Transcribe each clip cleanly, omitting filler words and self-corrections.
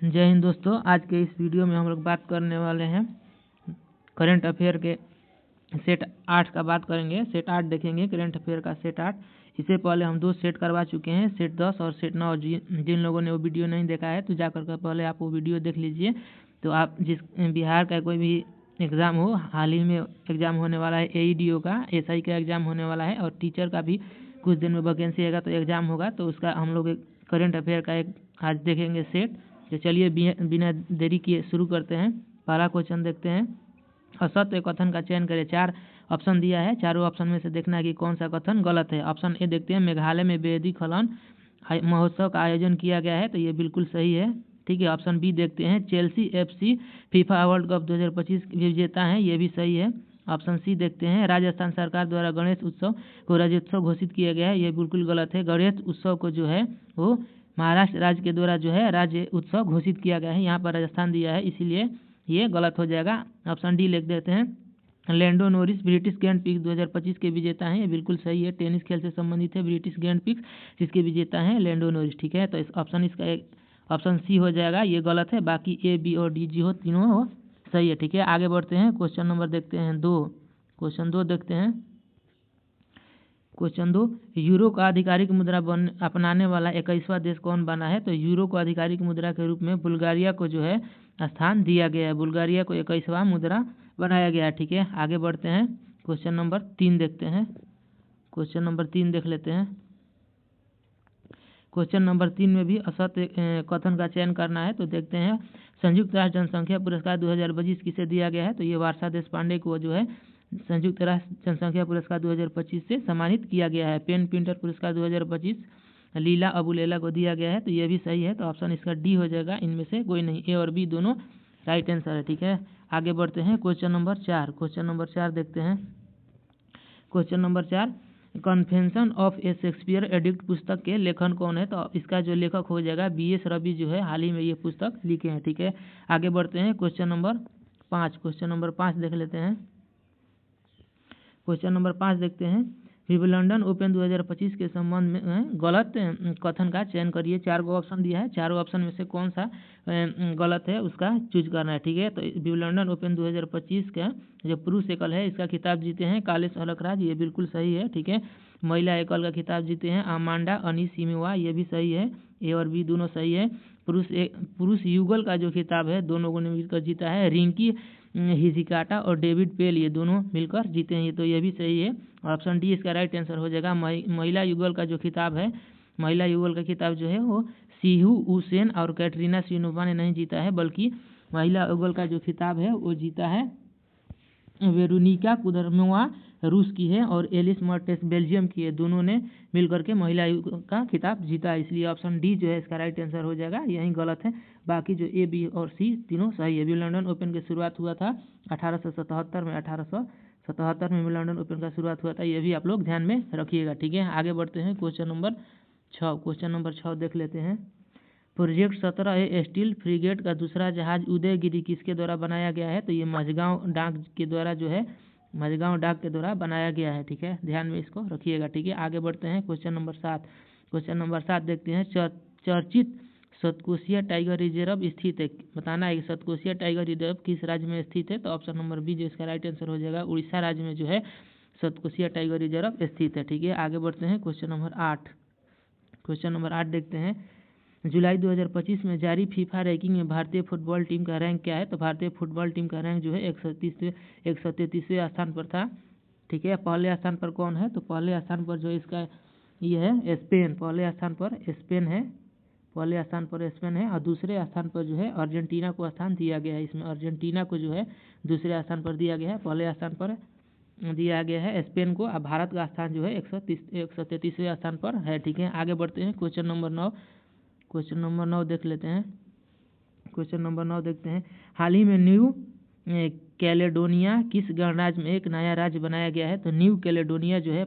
जय हिंद दोस्तों। आज के इस वीडियो में हम लोग बात करने वाले हैं करंट अफेयर के सेट 8 का बात करेंगे। सेट 8 देखेंगे, करंट अफेयर का सेट 8। इससे पहले हम 2 सेट करवा चुके हैं, सेट 10 और सेट 9। जिन लोगों ने वो वीडियो नहीं देखा है तो जाकर के पहले आप वो वीडियो देख लीजिए। तो आप जिस बिहार का कोई भी एग्ज़ाम हो, हाल ही में एग्ज़ाम होने वाला है AEDO का, SI का एग्ज़ाम होने वाला है और टीचर का भी कुछ दिन में वैकेंसी आएगा तो एग्ज़ाम होगा, तो उसका हम लोग एक करंट अफेयर का एक आज देखेंगे सेट। तो चलिए बिना देरी किए शुरू करते हैं। पहला क्वेश्चन देखते हैं। असत्य कथन का चयन करें। 4 ऑप्शन दिया है, चारों ऑप्शन में से देखना है कि कौन सा कथन गलत है। ऑप्शन ए देखते हैं, मेघालय में बेदी खनन महोत्सव का आयोजन किया गया है, तो ये बिल्कुल सही है, ठीक है। ऑप्शन बी देखते हैं, Chelsea FC FIFA world cup 2025 विजेता है, ये भी सही है। ऑप्शन सी देखते हैं, राजस्थान सरकार द्वारा गणेश उत्सव को राज्योत्सव घोषित किया गया है, ये बिल्कुल गलत है। गणेश उत्सव को जो है वो महाराष्ट्र राज्य के द्वारा जो है राज्य उत्सव घोषित किया गया है, यहाँ पर राजस्थान दिया है, इसीलिए ये गलत हो जाएगा। ऑप्शन डी लिख देते हैं, Lando Norris British grand prix 2025 के विजेता हैं, ये बिल्कुल सही है। टेनिस खेल से संबंधित है ब्रिटिश ग्रैंड पिक्स, जिसके विजेता हैं लैंडो नॉरिस, ठीक है। तो इस ऑप्शन इसका एक ऑप्शन सी हो जाएगा, ये गलत है। बाकी A, B और D, G हो, तीनों हो सही है, ठीक है। आगे बढ़ते हैं, क्वेश्चन नंबर देखते हैं 2। क्वेश्चन 2 देखते हैं। क्वेश्चन 2, यूरो का आधिकारिक मुद्रा अपनाने वाला 21वां देश कौन बना है। तो यूरो को आधिकारिक मुद्रा के रूप में बुल्गारिया को जो है स्थान दिया गया है, बुल्गारिया को 21वां मुद्रा बनाया गया है, ठीक है। आगे बढ़ते हैं, क्वेश्चन नंबर 3 देखते हैं। क्वेश्चन नंबर 3 देख लेते हैं। क्वेश्चन नंबर 3 में भी असत्य कथन का चयन करना है, तो देखते हैं, संयुक्त राष्ट्र जनसंख्या पुरस्कार 2025 किसे दिया गया है। तो ये वर्षा देशपांडे को जो है संयुक्त राष्ट्र जनसंख्या पुरस्कार 2025 से सम्मानित किया गया है। पेन प्रिंटर पुरस्कार 2025 लीला अबुलेला को दिया गया है, तो ये भी सही है। तो ऑप्शन इसका डी हो जाएगा, इनमें से कोई नहीं। A और B दोनों राइट आंसर है, ठीक है। आगे बढ़ते हैं, क्वेश्चन नंबर 4। क्वेश्चन नंबर 4 देखते हैं। Question number 4, confession of A Shakespeare addict पुस्तक के लेखन कौन है। तो इसका जो लेखक हो जाएगा BS रवि, जो है हाल ही में ये पुस्तक लिखे हैं, ठीक है। आगे बढ़ते हैं, क्वेश्चन नंबर 5। क्वेश्चन नंबर 5 देख लेते हैं। क्वेश्चन नंबर 5 देखते हैं, विंबलडन ओपन 2025 के संबंध में गलत कथन का चयन करिए। 4 गो ऑप्शन दिया है, चारों ऑप्शन में से कौन सा गलत है उसका चूज करना है, ठीक है। तो विंबलडन ओपन 2025 का जो पुरुष एकल है इसका खिताब जीते हैं कालेश अलकराज, ये बिल्कुल सही है, ठीक है। महिला एकल का खिताब जीते हैं अमांडा अनिसिमिवा, ये भी सही है। A और B दोनों सही है। पुरुष युगल का जो खिताब है दोनों को मिलकर जीता है रिंकी हिजिकाटा और डेविड पेल, ये दोनों मिलकर जीते हैं, ये तो ये भी सही है। ऑप्शन डी इसका राइट आंसर हो जाएगा। महिला युगल का जो खिताब है, महिला युगल का खिताब जो है वो सीहू उसेन और कैटरीना सिनोवा ने नहीं जीता है, बल्कि महिला युगल का जो खिताब है वो जीता है वेरोनिका कुदरमोवा, रूस की है, और एलिस मर्टेस बेल्जियम की है। दोनों ने मिलकर के महिला का खिताब जीता है, इसलिए ऑप्शन डी जो है इसका राइट आंसर हो जाएगा, यही गलत है। बाकी जो A, B और C तीनों सही है। विंबलडन ओपन की शुरुआत हुआ था 1877 में, 1877 में विंबलडन ओपन का शुरुआत हुआ था, ये भी आप लोग ध्यान में रखिएगा, ठीक है। आगे बढ़ते हैं, क्वेश्चन नंबर 6। क्वेश्चन नंबर 6 देख लेते हैं। प्रोजेक्ट 17A स्टील फ्रिगेट का दूसरा जहाज उदयगिरी किसके द्वारा बनाया गया है। तो ये मझगांव डाक के द्वारा जो है मझगांव डाक के द्वारा बनाया गया है, ठीक है। ध्यान में इसको रखिएगा, ठीक है। आगे बढ़ते हैं, क्वेश्चन नंबर 7। क्वेश्चन नंबर 7 देखते हैं, चर्चित सतकोशिया टाइगर रिजर्व स्थित है। बताना है कि सतकोशिया टाइगर रिजर्व किस राज्य में स्थित है। तो ऑप्शन नंबर बी जो इसका राइट आंसर हो जाएगा, उड़ीसा राज्य में जो है सतकोशिया टाइगर रिजर्व स्थित है, ठीक है। आगे बढ़ते हैं, क्वेश्चन नंबर 8। क्वेश्चन नंबर 8 देखते हैं, जुलाई 2025 में जारी फीफा रैंकिंग में भारतीय फुटबॉल टीम का रैंक क्या है। तो भारतीय फुटबॉल टीम का रैंक जो है 133वें स्थान पर था, ठीक है। पहले स्थान पर कौन है। तो पहले स्थान पर जो इसका ये है स्पेन, पहले स्थान पर स्पेन है, पहले स्थान पर स्पेन है, और दूसरे स्थान पर जो है अर्जेंटीना को स्थान दिया गया है। इसमें अर्जेंटीना को जो है दूसरे स्थान पर दिया गया है, पहले स्थान पर दिया गया है स्पेन को, और भारत का स्थान जो है 133वें स्थान पर है, ठीक है। आगे बढ़ते हैं, क्वेश्चन नंबर 9। क्वेश्चन नंबर 9 देख लेते हैं। क्वेश्चन नंबर 9 देखते हैं, हाल ही में न्यू कैलेडोनिया किस गणराज्य में एक नया राज्य बनाया गया है। तो न्यू कैलेडोनिया जो है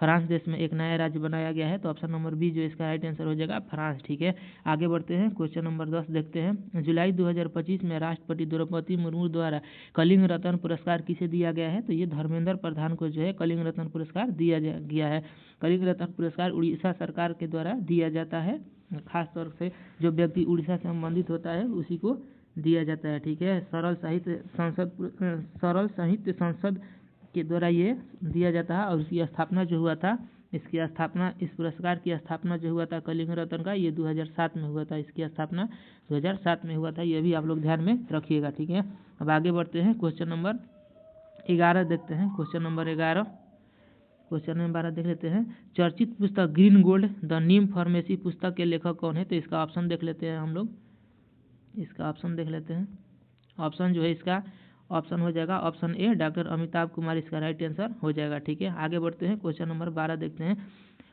फ्रांस देश में एक नया राज्य बनाया गया है, तो ऑप्शन नंबर बी जो इसका राइट आंसर हो जाएगा फ्रांस। ठीक है, आगे बढ़ते हैं, क्वेश्चन नंबर 10 देखते हैं। जुलाई 2025 में राष्ट्रपति द्रौपदी मुर्मू द्वारा कलिंग रत्न पुरस्कार किसे दिया गया है? तो ये धर्मेंद्र प्रधान को जो है कलिंग रत्न पुरस्कार दिया गया है। कलिंग रत्न पुरस्कार उड़ीसा सरकार के द्वारा दिया जाता है, खास तौर से जो व्यक्ति उड़ीसा से संबंधित होता है उसी को दिया जाता है। ठीक है, सरल साहित्य संसद के द्वारा ये दिया जाता है, और इसकी स्थापना जो हुआ था, इस पुरस्कार की स्थापना जो हुआ था कलिंग रत्न का, ये 2007 में हुआ था। इसकी स्थापना 2007 में हुआ था, ये भी आप लोग ध्यान में रखिएगा। ठीक है, अब आगे बढ़ते हैं, क्वेश्चन नंबर 11 देखते हैं। क्वेश्चन नंबर 12 देख लेते हैं। चर्चित पुस्तक green gold the Neem pharmacy पुस्तक के लेखक कौन है? तो इसका ऑप्शन देख लेते हैं हम लोग, इसका ऑप्शन देख लेते हैं। ऑप्शन जो है इसका ऑप्शन हो जाएगा option A, doctor Amitabh Kumar इसका राइट आंसर हो जाएगा। ठीक है, आगे बढ़ते हैं, क्वेश्चन नंबर 12 देखते हैं।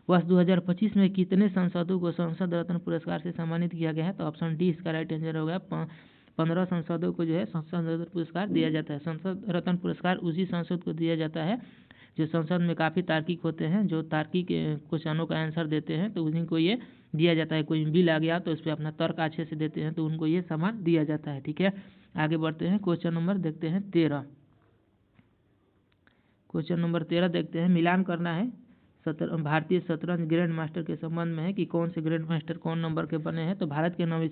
वर्ष 2025 में कितने सांसदों को संसद रत्न पुरस्कार से सम्मानित किया गया है? तो ऑप्शन डी इसका राइट आंसर होगा। 15 सांसदों को जो है संसद रत्न पुरस्कार दिया जाता है। संसद रत्न पुरस्कार उसी सांसद को दिया जाता है जो संसद में काफ़ी तार्किक होते हैं, जो तार्किक क्वेश्चनों का आंसर देते हैं, तो उन्हीं को ये दिया जाता है। कोई बिल आ गया तो उस पर अपना तर्क अच्छे से देते हैं, तो उनको ये सम्मान दिया जाता है। ठीक है, आगे बढ़ते हैं, क्वेश्चन नंबर देखते हैं 13। क्वेश्चन नंबर 13 देखते हैं। मिलान करना है भारतीय शतरंज ग्रैंड मास्टर के संबंध में है कि कौन से ग्रैंड मास्टर कौन नंबर के बने हैं। तो भारत के 9वें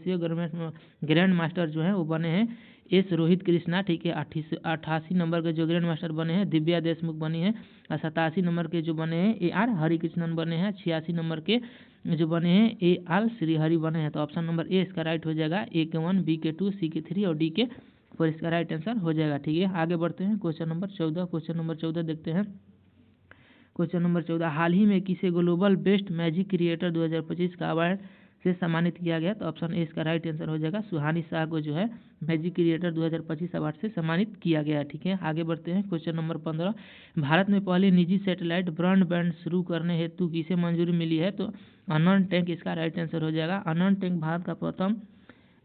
ग्रैंड मास्टर जो है वो बने हैं एस रोहित कृष्णा। ठीक है, 88 नंबर के जो ग्रैंड मास्टर बने हैं दिव्या देशमुख बनी है, और 87 नंबर के जो बने हैं AR हरिकृष्णन बने हैं, 86 नंबर के जो बने हैं AR श्रीहरि बने हैं। तो ऑप्शन नंबर ए इसका राइट हो जाएगा। A के 1, B के 2, C के 3 और D के 4 इसका राइट आंसर हो जाएगा। ठीक है, आगे बढ़ते हैं, क्वेश्चन नंबर 14। क्वेश्चन नंबर 14 देखते हैं। क्वेश्चन नंबर 14, हाल ही में किसे ग्लोबल बेस्ट मैजिक क्रिएटर 2025 का अवार्ड से सम्मानित किया गया? तो ऑप्शन ए इसका राइट आंसर हो जाएगा। सुहानी शाह को जो है मैजिक क्रिएटर 2025 अवार्ड से सम्मानित किया गया है। ठीक है, आगे बढ़ते हैं, क्वेश्चन नंबर 15, भारत में पहले निजी सैटेलाइट ब्रॉडबैंड शुरू करने हेतु किसे मंजूरी मिली है? तो अनंत टेक इसका राइट आंसर हो जाएगा। अनंत टेक भारत का प्रथम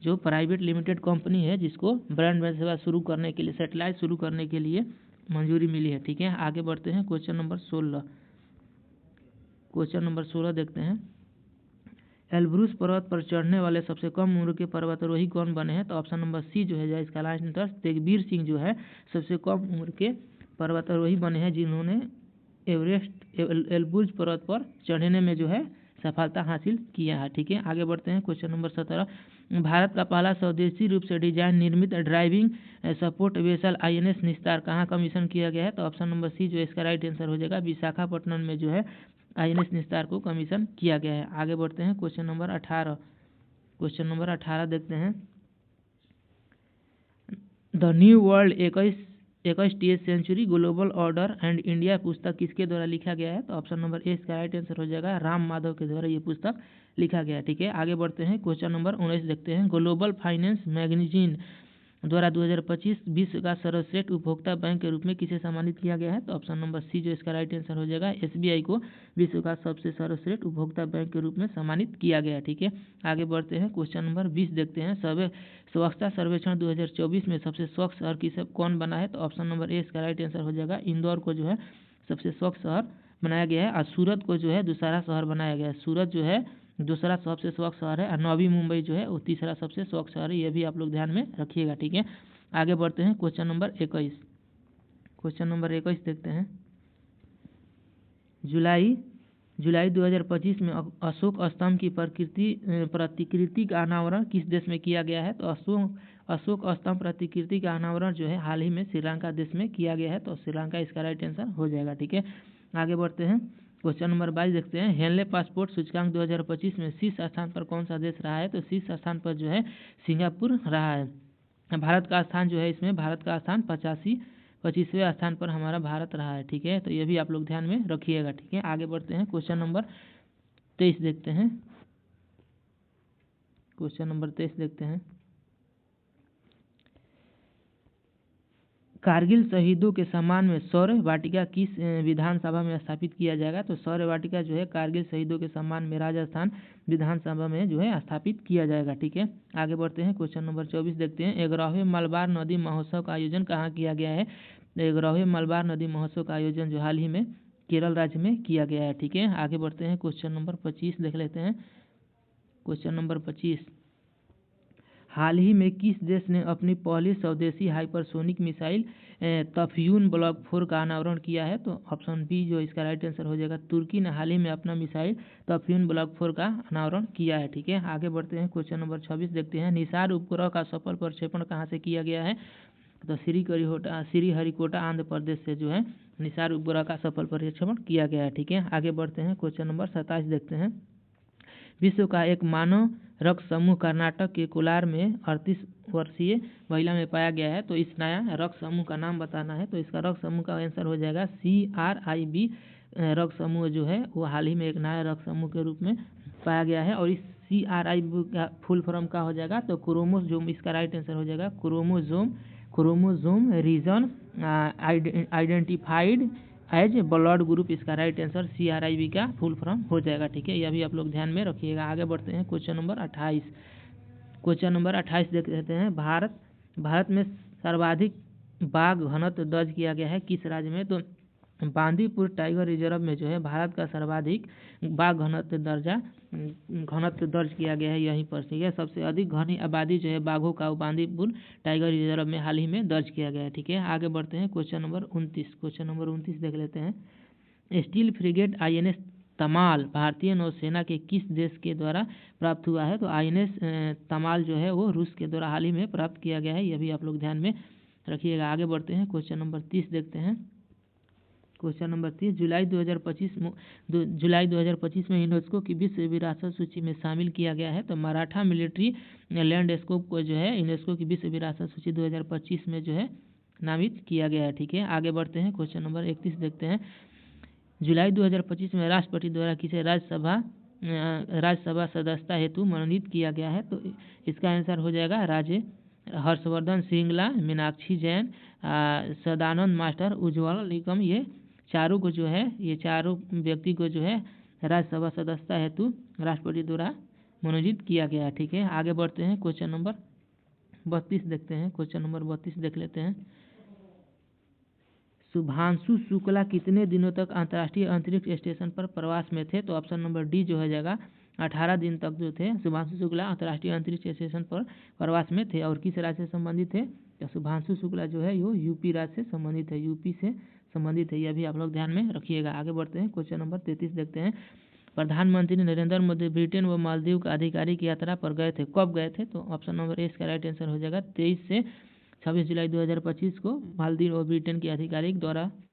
जो प्राइवेट लिमिटेड कंपनी है जिसको ब्रॉडबैंड सेवा शुरू करने के लिए, सैटेलाइट शुरू करने के लिए मंजूरी मिली है। ठीक है, आगे बढ़ते हैं, क्वेश्चन नंबर 16। क्वेश्चन नंबर 16 देखते हैं। एल्ब्रूस पर्वत पर चढ़ने वाले सबसे कम उम्र के पर्वतारोही कौन बने हैं? तो ऑप्शन नंबर सी जो है इसका लास्ट आंसर तेगबीर सिंह जो है सबसे कम उम्र के पर्वतारोही बने हैं, जिन्होंने एल्ब्रूस पर्वत पर चढ़ने में जो है सफलता हासिल किया है। ठीक है, आगे बढ़ते हैं, क्वेश्चन नंबर 17, भारत का पहला स्वदेशी रूप से डिजाइन निर्मित ड्राइविंग सपोर्ट वेसल INS निस्तार कहाँ कमीशन किया गया है? तो ऑप्शन नंबर सी जो इसका राइट आंसर हो जाएगा। विशाखापट्टनम में जो है INS निस्तार को कमीशन किया गया है। आगे बढ़ते हैं, क्वेश्चन नंबर 18। क्वेश्चन नंबर 18 देखते हैं। द न्यू वर्ल्ड 21वीं century global order and India पुस्तक किसके द्वारा लिखा गया है? तो ऑप्शन नंबर ए इसका राइट आंसर हो जाएगा। राम माधव के द्वारा ये पुस्तक लिखा गया है। ठीक है, आगे बढ़ते हैं, क्वेश्चन नंबर 19 देखते हैं। ग्लोबल फाइनेंस मैगजीन द्वारा 2025 विश्व का सर्वश्रेष्ठ उपभोक्ता बैंक के रूप में किसे सम्मानित किया गया है? तो ऑप्शन नंबर सी जो इसका राइट आंसर हो जाएगा। SBI को विश्व का सबसे सर्वश्रेष्ठ उपभोक्ता बैंक के रूप में सम्मानित किया गया है। ठीक है, आगे बढ़ते हैं, क्वेश्चन नंबर 20 देखते हैं। स्वच्छता सर्वेक्षण 2024 में सबसे स्वच्छ शहर कौन बना है? तो ऑप्शन नंबर ए इसका राइट आंसर हो जाएगा। इंदौर को जो है सबसे स्वच्छ शहर बनाया गया है, और सूरत को जो है दूसरा शहर बनाया गया है। सूरत जो है दूसरा सबसे स्वच्छ शहर है, और नवी मुंबई जो है वो तीसरा सबसे स्वच्छ शहर है। ये भी आप लोग ध्यान में रखिएगा। ठीक है, आगे बढ़ते हैं, क्वेश्चन नंबर 21। क्वेश्चन नंबर 21 देखते हैं। जुलाई 2025 में अशोक स्तंभ की प्रतिकृति का अनावरण किस देश में किया गया है? तो अशोक स्तंभ प्रतिकृति का अनावरण जो है हाल ही में श्रीलंका देश में किया गया है। तो श्रीलंका इसका राइट आंसर हो जाएगा। ठीक है, आगे बढ़ते हैं, क्वेश्चन नंबर 22 देखते हैं। हेनले पासपोर्ट सूचकांक 2025 में शीर्ष स्थान पर कौन सा देश रहा है? तो शीर्ष स्थान पर जो है सिंगापुर रहा है। भारत का स्थान जो है इसमें, भारत का स्थान 25वें स्थान पर हमारा भारत रहा है। ठीक है, तो ये भी आप लोग ध्यान में रखिएगा। ठीक है, आगे बढ़ते हैं, क्वेश्चन नंबर 23 देखते हैं। क्वेश्चन नंबर 23 देखते हैं। कारगिल शहीदों के सम्मान में सौर्य वाटिका किस विधानसभा में स्थापित किया जाएगा? तो सौर्य वाटिका जो है कारगिल शहीदों के सम्मान में राजस्थान विधानसभा में जो है स्थापित किया जाएगा। ठीक है, आगे बढ़ते हैं, क्वेश्चन नंबर 24 देखते हैं। 11वें मलबार नदी महोत्सव का आयोजन कहाँ किया गया है? 11वें मलबार नदी महोत्सव का आयोजन जो हाल ही में केरल राज्य में किया गया है। ठीक है, आगे बढ़ते हैं, क्वेश्चन नंबर 25 देख लेते हैं। क्वेश्चन नंबर 25, हाल ही में किस देश ने अपनी पहली स्वदेशी हाइपरसोनिक मिसाइल तफयून ब्लॉक 4 का अनावरण किया है? तो ऑप्शन बी जो इसका राइट आंसर हो जाएगा, तुर्की ने हाल ही में अपना मिसाइल तफयून ब्लॉक 4 का अनावरण किया है। ठीक है, आगे बढ़ते हैं, क्वेश्चन नंबर 26 देखते हैं। निसार उपग्रह का सफल प्रक्षेपण कहाँ से किया गया है? तो श्रीहरिकोटा आंध्र प्रदेश से जो है निसार उपग्रह का सफल प्रक्षेपण किया गया है। ठीक है, आगे बढ़ते हैं, क्वेश्चन नंबर 27 देखते हैं। विश्व का एक मानव रक्त समूह कर्नाटक के कोलार में 38 वर्षीय महिला में पाया गया है। तो इस नया रक्त समूह का नाम बताना है। तो इसका रक्त समूह का आंसर हो जाएगा CRIB। रक्त समूह जो है वो हाल ही में एक नया रक्त समूह के रूप में पाया गया है। और इस CRIB का फुल फॉर्म का हो जाएगा, तो क्रोमोसोम, इसका राइट आंसर हो जाएगा chromosome region identified as blood group, इसका राइट आंसर CRIB का फुल फॉर्म हो जाएगा। ठीक है, यह भी आप लोग ध्यान में रखिएगा। आगे बढ़ते हैं, क्वेश्चन नंबर 28। क्वेश्चन नंबर 28 देख लेते हैं। भारत में सर्वाधिक बाघ घनत्व दर्ज किया गया है किस राज्य में? तो बांदीपुर टाइगर रिजर्व में जो है भारत का सर्वाधिक बाघ घनत्व दर्ज किया गया है यहीं पर। ठीक है, सबसे अधिक घनी आबादी जो है बाघों का बांदीपुर टाइगर रिजर्व में हाल ही में दर्ज किया गया है। ठीक है, आगे बढ़ते हैं, क्वेश्चन नंबर 29। क्वेश्चन नंबर 29 देख लेते हैं। स्टील फ्रिगेट INS तमाल भारतीय नौसेना के किस देश के द्वारा प्राप्त हुआ है? तो INS तमाल जो है वो रूस के द्वारा हाल ही में प्राप्त किया गया है, यह भी आप लोग ध्यान में रखिएगा। आगे बढ़ते हैं, क्वेश्चन नंबर 30 देखते हैं। क्वेश्चन नंबर 30, जुलाई 2025 में यूनेस्को की विश्व विरासत सूची में शामिल किया गया है। तो मराठा मिलिट्री लैंडस्केप को जो है यूनेस्को की विश्व विरासत सूची 2025 में जो है नामित किया गया है। ठीक है, आगे बढ़ते हैं, क्वेश्चन नंबर 31 देखते हैं। जुलाई 2025 में राष्ट्रपति द्वारा किसे राज्यसभा सदस्यता हेतु मनोनीत किया गया है? तो इसका आंसर हो जाएगा राजे हर्षवर्धन श्रृंगला, मीनाक्षी जैन, सदानंद मास्टर, उज्ज्वल निकम। ये चारों व्यक्ति को जो है राज्यसभा सदस्यता हेतु राष्ट्रपति द्वारा मनोनीत किया गया है। ठीक है, आगे बढ़ते हैं, क्वेश्चन नंबर 32 देखते हैं। क्वेश्चन नंबर 32 देख लेते हैं। शुभांशु शुक्ला कितने दिनों तक अंतर्राष्ट्रीय अंतरिक्ष स्टेशन पर प्रवास में थे? तो ऑप्शन नंबर डी जो हो जाएगा 18 दिन तक जो थे शुभांशु शुक्ला अंतर्राष्ट्रीय अंतरिक्ष स्टेशन पर प्रवास में थे। और किस राज्य से संबंधित थे? तो शुभांशु शुक्ला जो है वो यूपी राज्य से संबंधित है, यूपी से संबंधित है, यह भी आप लोग ध्यान में रखिएगा। आगे बढ़ते हैं, क्वेश्चन नंबर 33 देखते हैं। प्रधानमंत्री नरेंद्र मोदी ब्रिटेन व मालदीव का आधिकारिक यात्रा पर गए थे, कब गए थे? तो ऑप्शन नंबर ए इसका राइट आंसर हो जाएगा 23 से 26 जुलाई 2025 को मालदीव और ब्रिटेन के आधिकारिक द्वारा